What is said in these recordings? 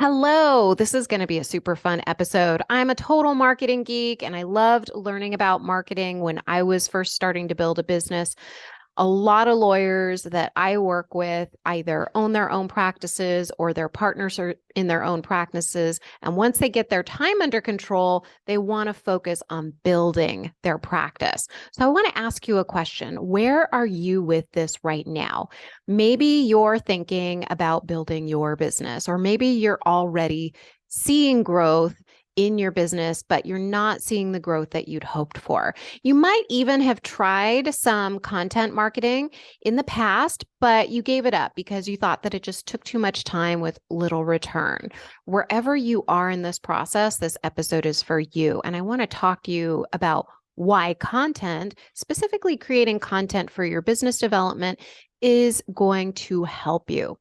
Hello, this is going to be a super fun episode. I'm a total marketing geek and I loved learning about marketing when I was first starting to build a business. A lot of lawyers that I work with either own their own practices or their partners are in their own practices. And once they get their time under control, they want to focus on building their practice. So I want to ask you a question. Where are you with this right now? Maybe you're thinking about building your business, or maybe you're already seeing growth in your business, but you're not seeing the growth that you'd hoped for. You might even have tried some content marketing in the past, but you gave it up because you thought that it just took too much time with little return. Wherever you are in this process, this episode is for you. And I want to talk to you about why content, specifically creating content for your business development, is going to help you.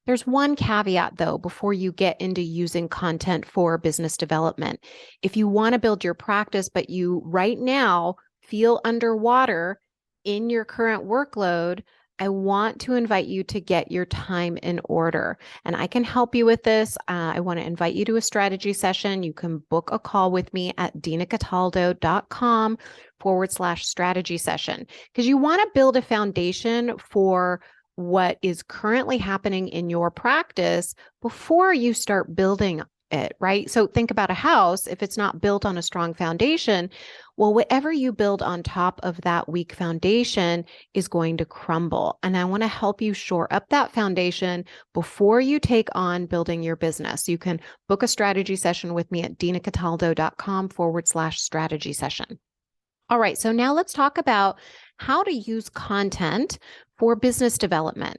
There's one caveat, though, before you get into using content for business development. If you want to build your practice, but you right now feel underwater in your current workload, I want to invite you to get your time in order. And I can help you with this. I want to invite you to a strategy session. You can book a call with me at dinacataldo.com/strategy session because you want to build a foundation for what is currently happening in your practice before you start building it, right? So think about a house. If it's not built on a strong foundation, well, whatever you build on top of that weak foundation is going to crumble. And I want to help you shore up that foundation before you take on building your business. You can book a strategy session with me at dinacataldo.com/strategy session. All right, so now let's talk about how to use content for business development.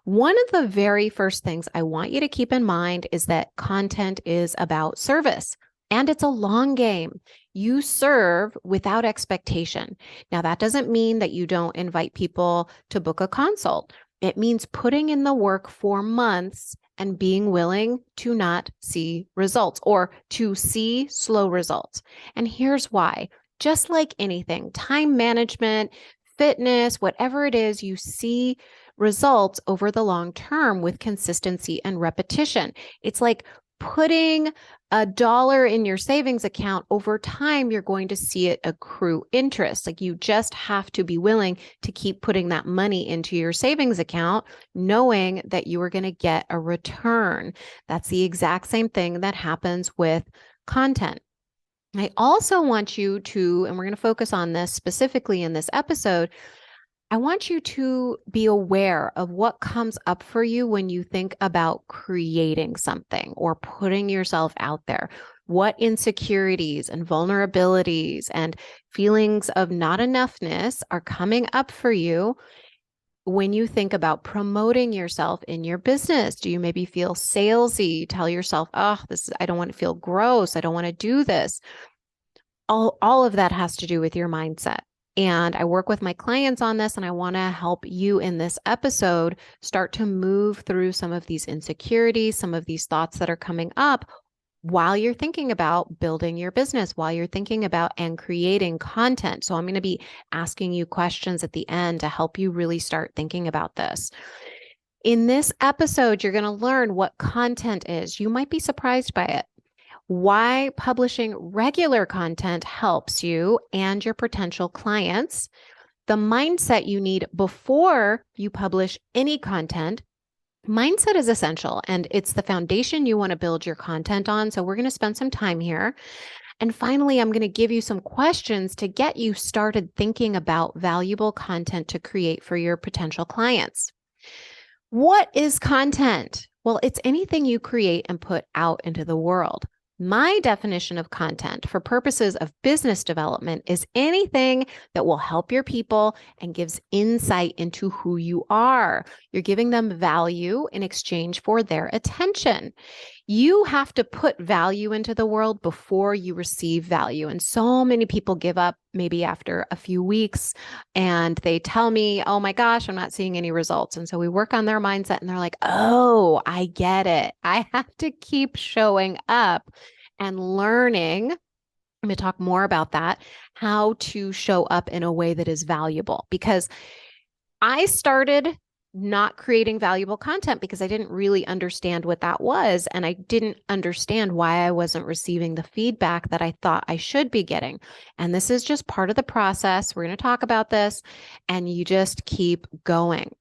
One of the very first things I want you to keep in mind is that content is about service and it's a long game. You serve without expectation. Now, that doesn't mean that you don't invite people to book a consult. It means putting in the work for months and being willing to not see results or to see slow results. And here's why. Just like anything, time management, fitness, whatever it is, you see results over the long term with consistency and repetition. It's like putting $1 in your savings account. Over time, you're going to see it accrue interest. Like you just have to be willing to keep putting that money into your savings account, knowing that you are going to get a return. That's the exact same thing that happens with content. I also want you to, and we're going to focus on this specifically in this episode, I want you to be aware of what comes up for you when you think about creating something or putting yourself out there. What insecurities and vulnerabilities and feelings of not enoughness are coming up for you when you think about promoting yourself in your business? Do you maybe feel salesy? Tell yourself, oh, I don't want to feel gross. I don't want to do this. All of that has to do with your mindset. And I work with my clients on this, and I want to help you in this episode start to move through some of these insecurities, some of these thoughts that are coming up while you're thinking about building your business, while you're thinking about and creating content. So I'm going to be asking you questions at the end to help you really start thinking about this. In this episode, you're going to learn what content is. You might be surprised by it. Why publishing regular content helps you and your potential clients, the mindset you need before you publish any content. Mindset is essential, and it's the foundation you want to build your content on. So we're going to spend some time here. And finally, I'm going to give you some questions to get you started thinking about valuable content to create for your potential clients. What is content? Well, it's anything you create and put out into the world. My definition of content for purposes of business development is anything that will help your people and gives insight into who you are. You're giving them value in exchange for their attention. You have to put value into the world before you receive value. And so many people give up maybe after a few weeks and they tell me, oh my gosh, I'm not seeing any results. And so we work on their mindset and they're like, oh, I get it. I have to keep showing up and learning. I'm going to talk more about that, how to show up in a way that is valuable, because I started not creating valuable content because I didn't really understand what that was. And I didn't understand why I wasn't receiving the feedback that I thought I should be getting. And this is just part of the process. We're going to talk about this, and you just keep going.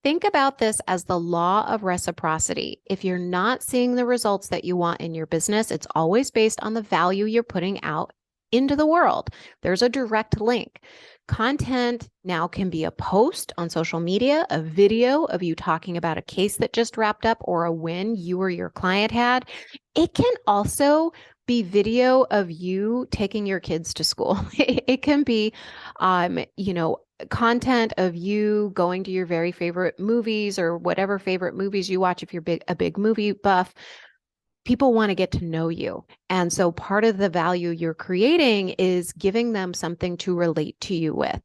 Think about this as the law of reciprocity. If you're not seeing the results that you want in your business, it's always based on the value you're putting out into the world. There's a direct link. Content now can be a post on social media, a video of you talking about a case that just wrapped up or a win you or your client had. It can also be video of you taking your kids to school. It can be, content of you going to your very favorite movies or whatever favorite movies you watch. If you're a big movie buff, people want to get to know you. And so part of the value you're creating is giving them something to relate to you with.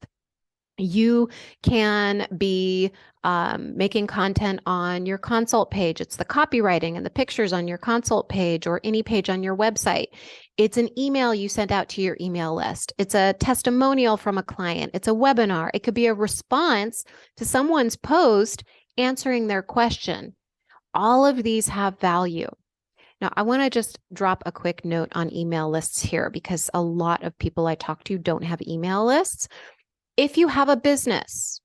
You can be making content on your consult page. It's the copywriting and the pictures on your consult page or any page on your website. It's an email you sent out to your email list. It's a testimonial from a client. It's a webinar. It could be a response to someone's post answering their question. All of these have value. Now, I want to just drop a quick note on email lists here because a lot of people I talk to don't have email lists. If you have a business,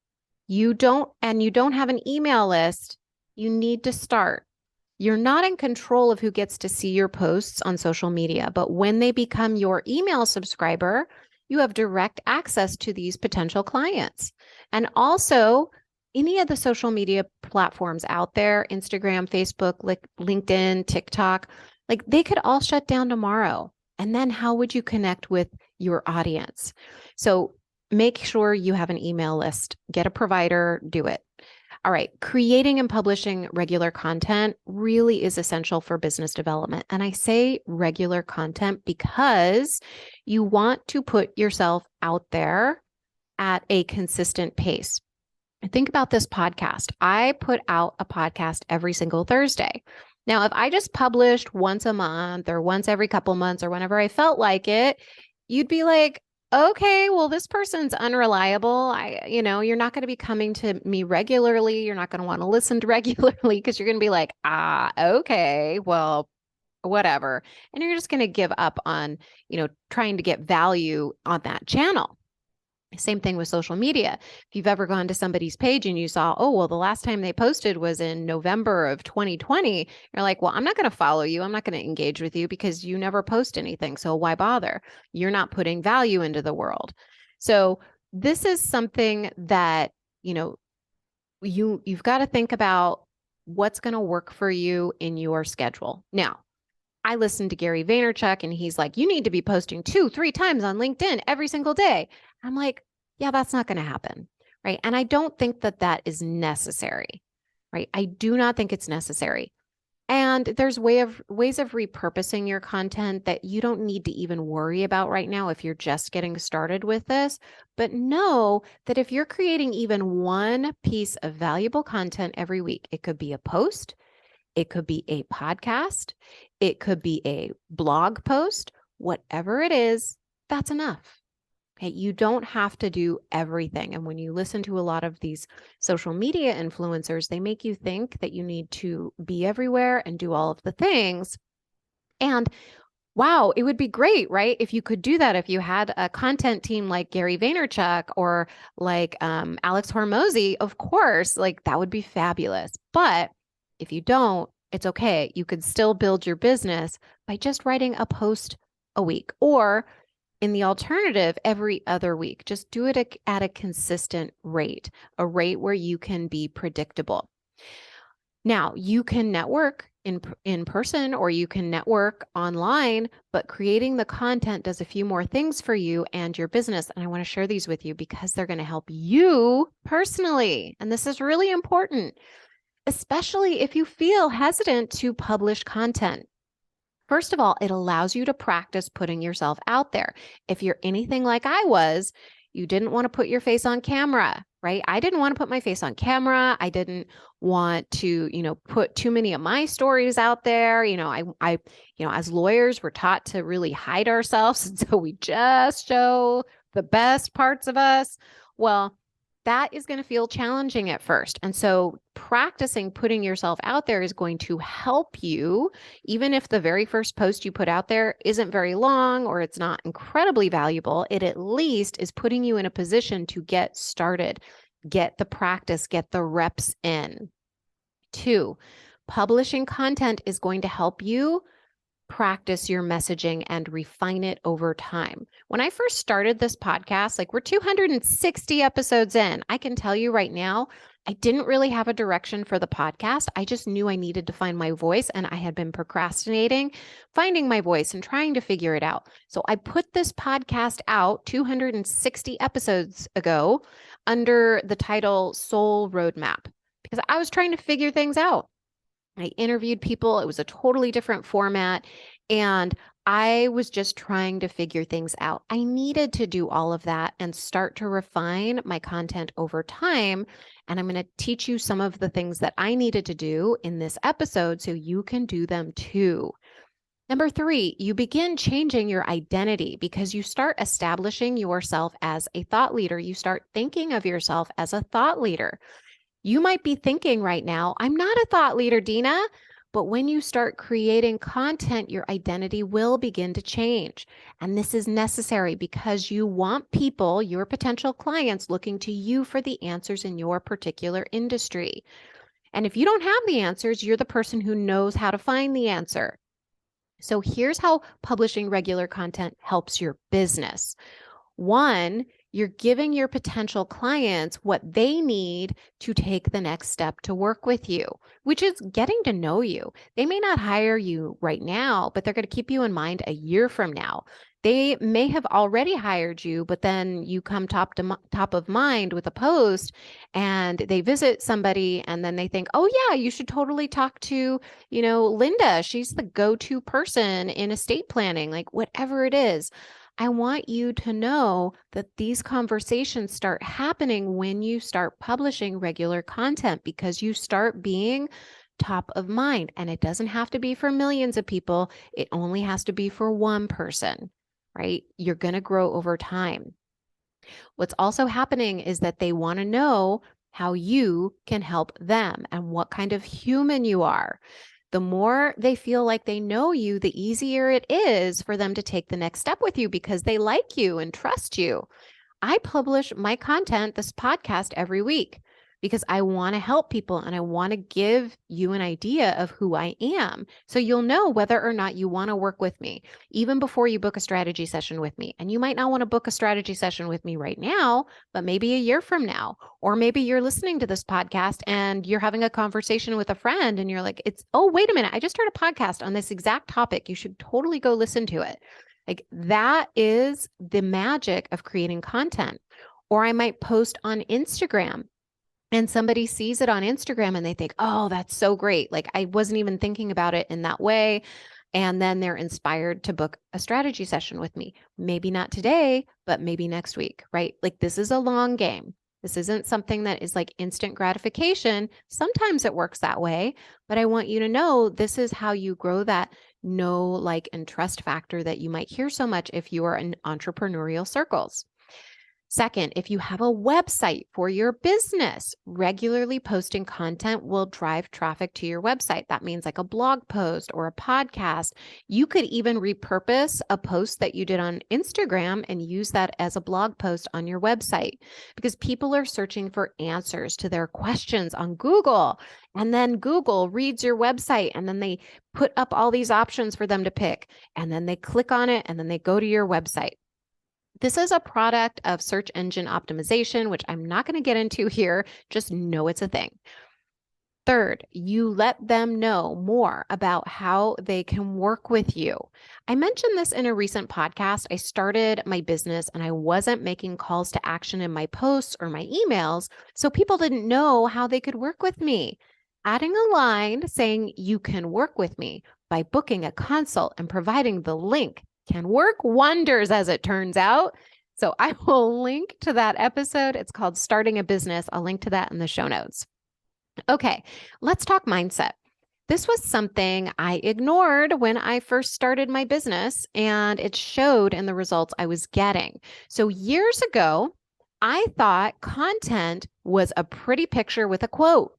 you don't have an email list, you need to start. You're not in control of who gets to see your posts on social media, but when they become your email subscriber, you have direct access to these potential clients. And also, any of the social media platforms out there, Instagram, Facebook, LinkedIn, TikTok, like they could all shut down tomorrow. And then how would you connect with your audience? So make sure you have an email list, get a provider, do it. All right. Creating and publishing regular content really is essential for business development. And I say regular content because you want to put yourself out there at a consistent pace. Think about this podcast. I put out a podcast every single Thursday. Now, if I just published once a month or once every couple months or whenever I felt like it, you'd be like, okay, well, this person's unreliable. You're not going to be coming to me regularly. You're not going to want to listen to regularly because you're going to be like, okay, well, whatever. And you're just going to give up on, trying to get value on that channel. Same thing with social media. If you've ever gone to somebody's page and you saw, oh, well, the last time they posted was in November of 2020, you're like, well, I'm not going to follow you. I'm not going to engage with you because you never post anything. So why bother? You're not putting value into the world. So this is something that, you've got to think about what's going to work for you in your schedule. Now, I listened to Gary Vaynerchuk and he's like, you need to be posting 2-3 times on LinkedIn every single day. I'm like, yeah, that's not going to happen, right? And I don't think that that is necessary, right? I do not think it's necessary. And there's ways of repurposing your content that you don't need to even worry about right now if you're just getting started with this. But know that if you're creating even one piece of valuable content every week, it could be a post, it could be a podcast, it could be a blog post, whatever it is, that's enough. Okay, you don't have to do everything. And when you listen to a lot of these social media influencers, they make you think that you need to be everywhere and do all of the things. And wow, it would be great, right? If you could do that, if you had a content team like Gary Vaynerchuk or like Alex Hormozy, of course, like that would be fabulous. But if you don't, it's okay. You could still build your business by just writing a post a week, or in the alternative, every other week. Just do it at a consistent rate, a rate where you can be predictable. Now, you can network in person or you can network online, but creating the content does a few more things for you and your business. And I want to share these with you because they're going to help you personally. And this is really important, especially if you feel hesitant to publish content. First of all, it allows you to practice putting yourself out there. If you're anything like I was, you didn't want to put your face on camera, right? I didn't want to put my face on camera. I didn't want to, put too many of my stories out there. I as lawyers, we're taught to really hide ourselves. And so we just show the best parts of us. Well, that is going to feel challenging at first. And so practicing putting yourself out there is going to help you, even if the very first post you put out there isn't very long or it's not incredibly valuable, it at least is putting you in a position to get started, get the practice, get the reps in. 2, publishing content is going to help you practice your messaging and refine it over time. When I first started this podcast, like we're 260 episodes in, I can tell you right now, I didn't really have a direction for the podcast. I just knew I needed to find my voice, and I had been procrastinating finding my voice and trying to figure it out. So I put this podcast out 260 episodes ago under the title Soul Roadmap because I was trying to figure things out. I interviewed people. It was a totally different format. And I was just trying to figure things out. I needed to do all of that and start to refine my content over time. And I'm going to teach you some of the things that I needed to do in this episode so you can do them too. Number 3, you begin changing your identity because you start establishing yourself as a thought leader. You start thinking of yourself as a thought leader. You might be thinking right now, I'm not a thought leader, Dina, but when you start creating content, your identity will begin to change. And this is necessary because you want people, your potential clients, looking to you for the answers in your particular industry. And if you don't have the answers, you're the person who knows how to find the answer. So here's how publishing regular content helps your business. 1, you're giving your potential clients what they need to take the next step to work with you, which is getting to know you. They may not hire you right now, but they're going to keep you in mind a year from now. They may have already hired you, but then you come top of mind with a post and they visit somebody and then they think, oh yeah, you should totally talk to, Linda. She's the go-to person in estate planning, like whatever it is. I want you to know that these conversations start happening when you start publishing regular content because you start being top of mind. And it doesn't have to be for millions of people. It only has to be for one person, right? You're going to grow over time. What's also happening is that they want to know how you can help them and what kind of human you are. The more they feel like they know you, the easier it is for them to take the next step with you because they like you and trust you. I publish my content, this podcast, every week because I want to help people and I want to give you an idea of who I am. So you'll know whether or not you want to work with me, even before you book a strategy session with me. And you might not want to book a strategy session with me right now, but maybe a year from now, or maybe you're listening to this podcast and you're having a conversation with a friend and you're like, oh, wait a minute. I just heard a podcast on this exact topic. You should totally go listen to it. Like that is the magic of creating content. Or I might post on Instagram and somebody sees it on Instagram and they think, oh, that's so great. Like I wasn't even thinking about it in that way. And then they're inspired to book a strategy session with me. Maybe not today, but maybe next week, right? Like this is a long game. This isn't something that is like instant gratification. Sometimes it works that way, but I want you to know this is how you grow that know, like, and trust factor that you might hear so much if you are in entrepreneurial circles. Second, if you have a website for your business, regularly posting content will drive traffic to your website. That means like a blog post or a podcast. You could even repurpose a post that you did on Instagram and use that as a blog post on your website because people are searching for answers to their questions on Google. And then Google reads your website and then they put up all these options for them to pick. And then they click on it and then they go to your website. This is a product of search engine optimization, which I'm not going to get into here. Just know it's a thing. Third, you let them know more about how they can work with you. I mentioned this in a recent podcast. I started my business and I wasn't making calls to action in my posts or my emails, so people didn't know how they could work with me. Adding a line saying you can work with me by booking a consult and providing the link can work wonders, as it turns out. So I will link to that episode. It's called Starting a Business. I'll link to that in the show notes. Okay, let's talk mindset. This was something I ignored when I first started my business, and it showed in the results I was getting. So years ago, I thought content was a pretty picture with a quote.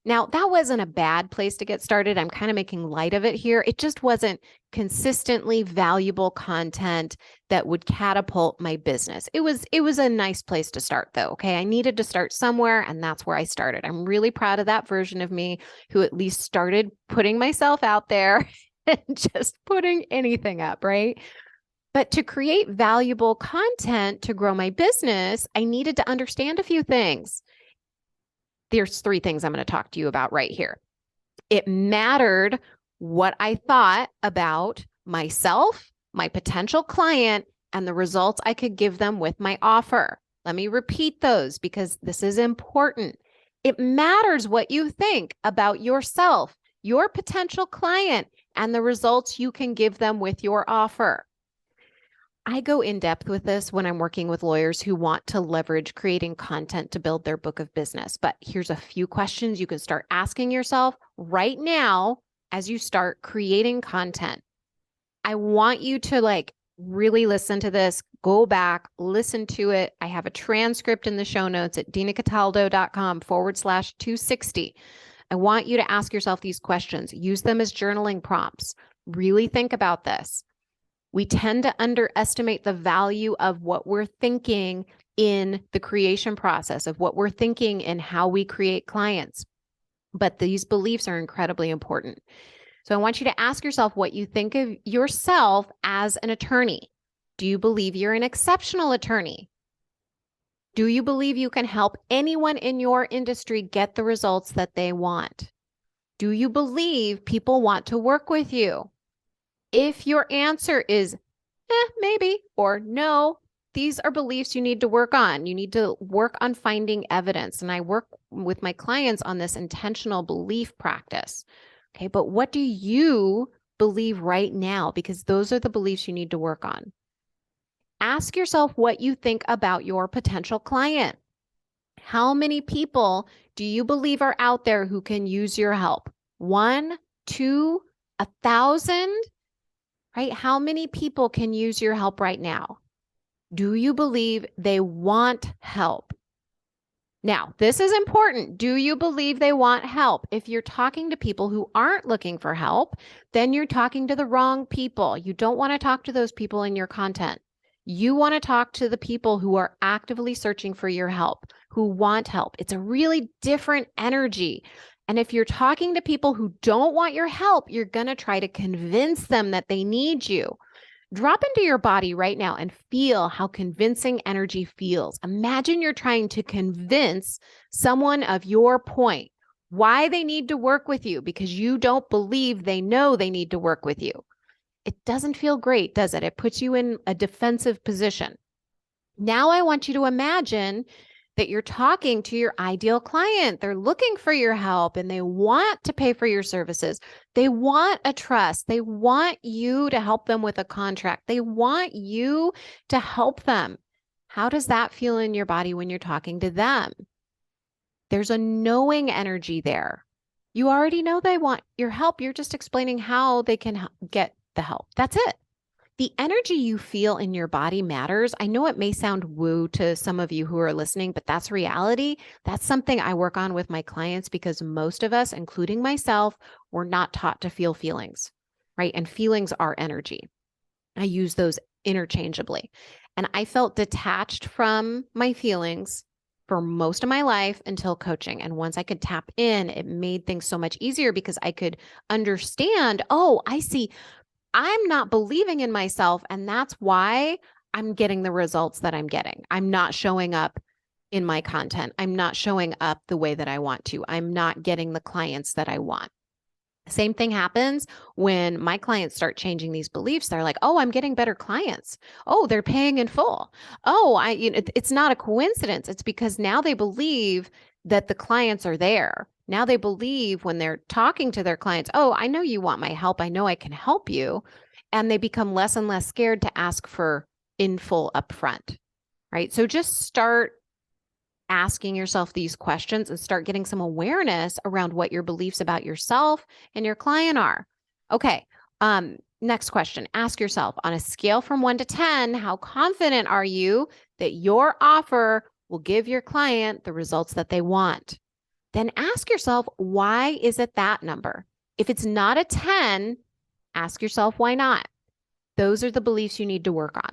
Now, that wasn't a bad place to get started. I'm kind of making light of it here. It just wasn't consistently valuable content that would catapult my business. It was a nice place to start though. Okay. I needed to start somewhere, and that's where I started. I'm really proud of that version of me who at least started putting myself out there and just putting anything up, right? But to create valuable content to grow my business, I needed to understand a few things. There's three things I'm going to talk to you about right here. It mattered what I thought about myself, my potential client, and the results I could give them with my offer. Let me repeat those because this is important. It matters what you think about yourself, your potential client, and the results you can give them with your offer. I go in depth with this when I'm working with lawyers who want to leverage creating content to build their book of business. But here's a few questions you can start asking yourself right now as you start creating content. I want you to really listen to this, go back, listen to it. I have a transcript in the show notes at dinacataldo.com/260. I want you to ask yourself these questions. Use them as journaling prompts. Really think about this. We tend to underestimate the value of what we're thinking in the creation process, of what we're thinking in how we create clients. But these beliefs are incredibly important. So I want you to ask yourself what you think of yourself as an attorney. Do you believe you're an exceptional attorney? Do you believe you can help anyone in your industry get the results that they want? Do you believe people want to work with you? If your answer is maybe, or no, these are beliefs you need to work on. You need to work on finding evidence. And I work with my clients on this intentional belief practice. Okay, but what do you believe right now? Because those are the beliefs you need to work on. Ask yourself what you think about your potential client. How many people do you believe are out there who can use your help? 1, 2, 1,000? Right? How many people can use your help right now? Do you believe they want help? Now, this is important. Do you believe they want help? If you're talking to people who aren't looking for help, then you're talking to the wrong people. You don't want to talk to those people in your content. You want to talk to the people who are actively searching for your help, who want help. It's a really different energy. And if you're talking to people who don't want your help, you're going to try to convince them that they need you. Drop into your body right now and feel how convincing energy feels. Imagine you're trying to convince someone of your point, why they need to work with you, because you don't believe they know they need to work with you. It doesn't feel great, does it? It puts you in a defensive position. Now I want you to imagine that you're talking to your ideal client. They're looking for your help and they want to pay for your services. They want a trust. They want you to help them with a contract. They want you to help them. How does that feel in your body when you're talking to them? There's a knowing energy there. You already know they want your help. You're just explaining how they can get the help. That's it. The energy you feel in your body matters. I know it may sound woo to some of you who are listening, but that's reality. That's something I work on with my clients because most of us, including myself, were not taught to feel feelings, right? And feelings are energy. I use those interchangeably. And I felt detached from my feelings for most of my life until coaching. And once I could tap in, it made things so much easier because I could understand, oh, I see. I'm not believing in myself, and that's why I'm getting the results that I'm getting. I'm not showing up in my content. I'm not showing up the way that I want to. I'm not getting the clients that I want. Same thing happens when my clients start changing these beliefs. They're like, oh, I'm getting better clients. Oh, they're paying in full. Oh, it's not a coincidence. It's because now they believe that the clients are there. Now they believe when they're talking to their clients, oh, I know you want my help. I know I can help you. And they become less and less scared to ask for in full upfront, right? So just start asking yourself these questions and start getting some awareness around what your beliefs about yourself and your client are. Okay. Next question. Ask yourself, on a scale from 1 to 10, how confident are you that your offer will give your client the results that they want. Then ask yourself, why is it that number? If it's not a 10, ask yourself, why not? Those are the beliefs you need to work on.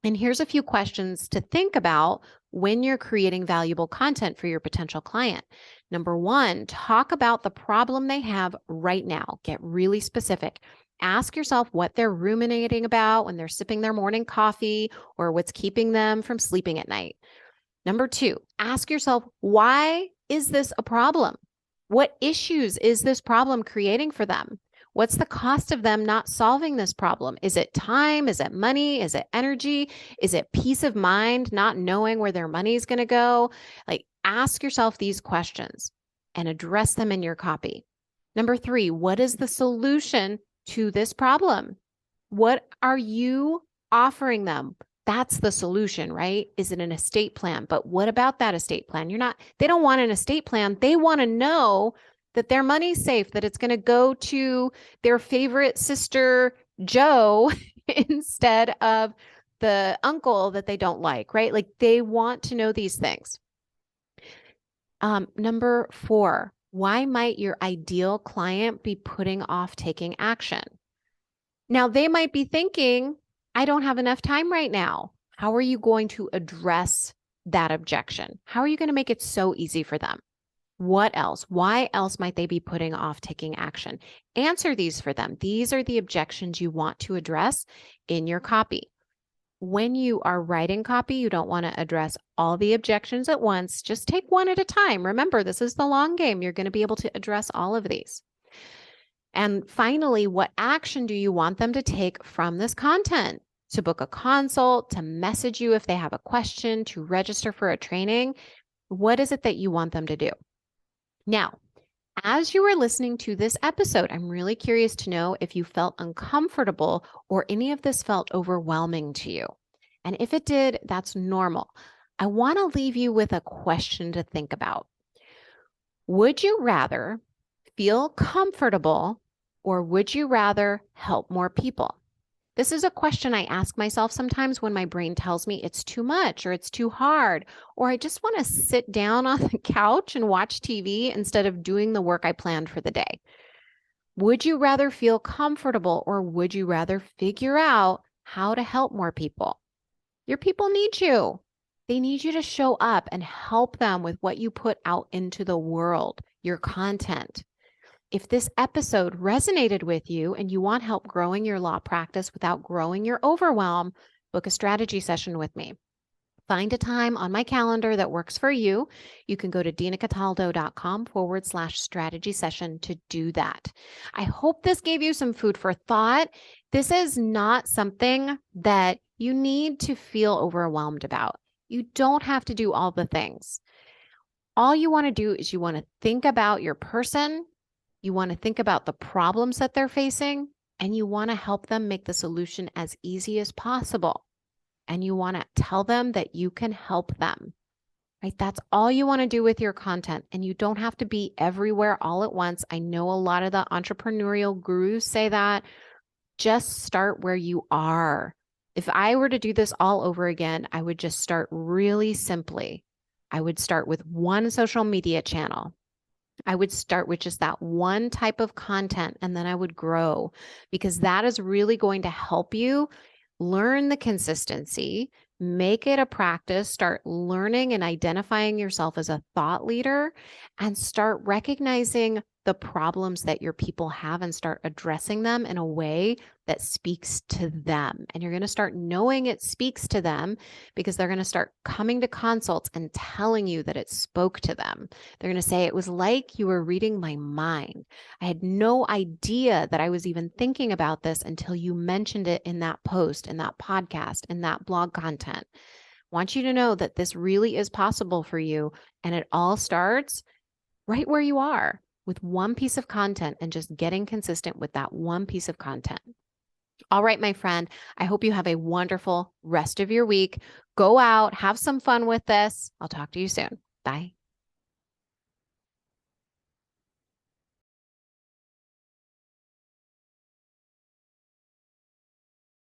And here's a few questions to think about when you're creating valuable content for your potential client. Number one, talk about the problem they have right now. Get really specific. Ask yourself what they're ruminating about when they're sipping their morning coffee or what's keeping them from sleeping at night. Number two, ask yourself, why is this a problem? What issues is this problem creating for them? What's the cost of them not solving this problem? Is it time? Is it money? Is it energy? Is it peace of mind, not knowing where their money is going to go? Like, ask yourself these questions and address them in your copy. Number three, what is the solution to this problem? What are you offering them? That's the solution, right? Is it an estate plan? But what about that estate plan? They don't want an estate plan. They want to know that their money's safe, that it's going to go to their favorite sister, Joe, instead of the uncle that they don't like, right? Like, they want to know these things. Number four, why might your ideal client be putting off taking action? Now, they might be thinking, I don't have enough time right now. How are you going to address that objection? How are you going to make it so easy for them? What else? Why else might they be putting off taking action? Answer these for them. These are the objections you want to address in your copy. When you are writing copy, you don't want to address all the objections at once. Just take one at a time. Remember, this is the long game. You're going to be able to address all of these. And finally, what action do you want them to take from this content? To book a consult, to message you if they have a question, to register for a training? What is it that you want them to do? Now, as you were listening to this episode, I'm really curious to know if you felt uncomfortable or any of this felt overwhelming to you. And if it did, that's normal. I want to leave you with a question to think about. Would you rather feel comfortable or would you rather help more people? This is a question I ask myself sometimes when my brain tells me it's too much or it's too hard, or I just want to sit down on the couch and watch TV instead of doing the work I planned for the day. Would you rather feel comfortable or would you rather figure out how to help more people? Your people need you. They need you to show up and help them with what you put out into the world, your content. If this episode resonated with you and you want help growing your law practice without growing your overwhelm, book a strategy session with me. Find a time on my calendar that works for you. You can go to dinacataldo.com/strategy session to do that. I hope this gave you some food for thought. This is not something that you need to feel overwhelmed about. You don't have to do all the things. All you want to do is you want to think about your person. You want to think about the problems that they're facing, and you want to help them make the solution as easy as possible. And you want to tell them that you can help them, right? That's all you want to do with your content. And you don't have to be everywhere all at once. I know a lot of the entrepreneurial gurus say that. Just start where you are. If I were to do this all over again, I would just start really simply. I would start with one social media channel. I would start with just that one type of content, and then I would grow, because that is really going to help you learn the consistency, make it a practice, start learning and identifying yourself as a thought leader, and start recognizing the problems that your people have and start addressing them in a way that speaks to them. And you're going to start knowing it speaks to them because they're going to start coming to consults and telling you that it spoke to them. They're going to say, it was like you were reading my mind. I had no idea that I was even thinking about this until you mentioned it in that post, in that podcast, in that blog content. I want you to know that this really is possible for you. And it all starts right where you are, with one piece of content and just getting consistent with that one piece of content. All right, my friend, I hope you have a wonderful rest of your week. Go out, have some fun with this. I'll talk to you soon. Bye.